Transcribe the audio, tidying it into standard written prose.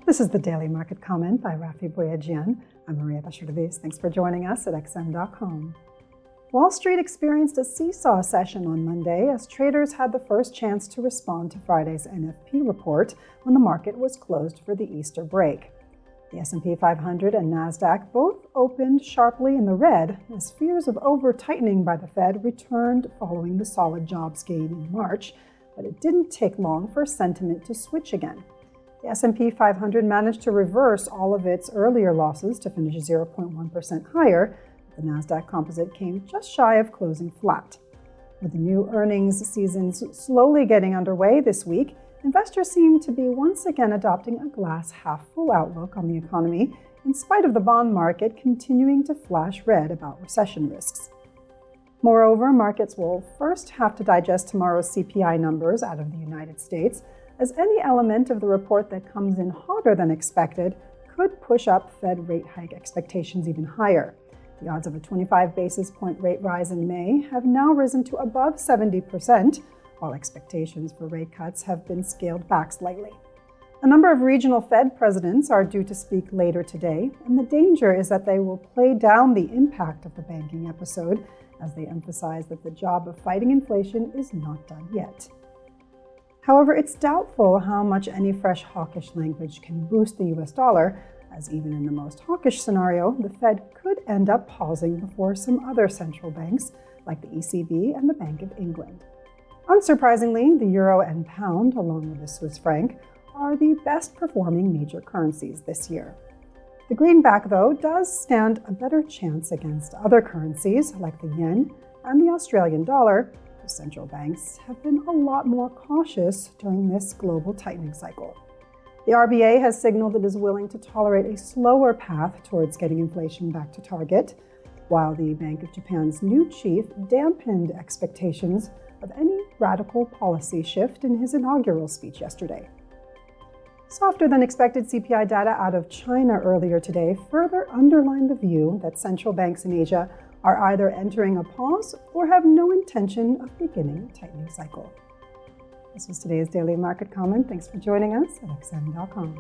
This is the Daily Market Comment by Rafi Boyadjian. I'm Maria Bashir-Davis. Thanks for joining us at XM.com. Wall Street experienced a seesaw session on Monday as traders had the first chance to respond to Friday's NFP report when the market was closed for the Easter break. The S&P 500 and NASDAQ both opened sharply in the red as fears of over-tightening by the Fed returned following the solid jobs gain in March, but it didn't take long for sentiment to switch again. The S&P 500 managed to reverse all of its earlier losses to finish 0.1% higher. The NASDAQ composite came just shy of closing flat. With the new earnings seasons slowly getting underway this week, investors seem to be once again adopting a glass-half-full outlook on the economy, in spite of the bond market continuing to flash red about recession risks. Moreover, markets will first have to digest tomorrow's CPI numbers out of the United States, as any element of the report that comes in hotter than expected could push up Fed rate hike expectations even higher. The odds of a 25 basis point rate rise in May have now risen to above 70%, while expectations for rate cuts have been scaled back slightly. A number of regional Fed presidents are due to speak later today, and the danger is that they will play down the impact of the banking episode as they emphasize that the job of fighting inflation is not done yet. However, it's doubtful how much any fresh hawkish language can boost the US dollar, as even in the most hawkish scenario, the Fed could end up pausing before some other central banks, like the ECB and the Bank of England. Unsurprisingly, the euro and pound, along with the Swiss franc, are the best performing major currencies this year. The greenback, though, does stand a better chance against other currencies like the yen and the Australian dollar. The central banks have been a lot more cautious during this global tightening cycle. The RBA has signaled it is willing to tolerate a slower path towards getting inflation back to target, while the Bank of Japan's new chief dampened expectations of any radical policy shift in his inaugural speech yesterday. Softer than expected CPI data out of China earlier today further underlined the view that central banks in Asia are either entering a pause or have no intention of beginning a tightening cycle. This was today's Daily Market Comment. Thanks for joining us at XM.com.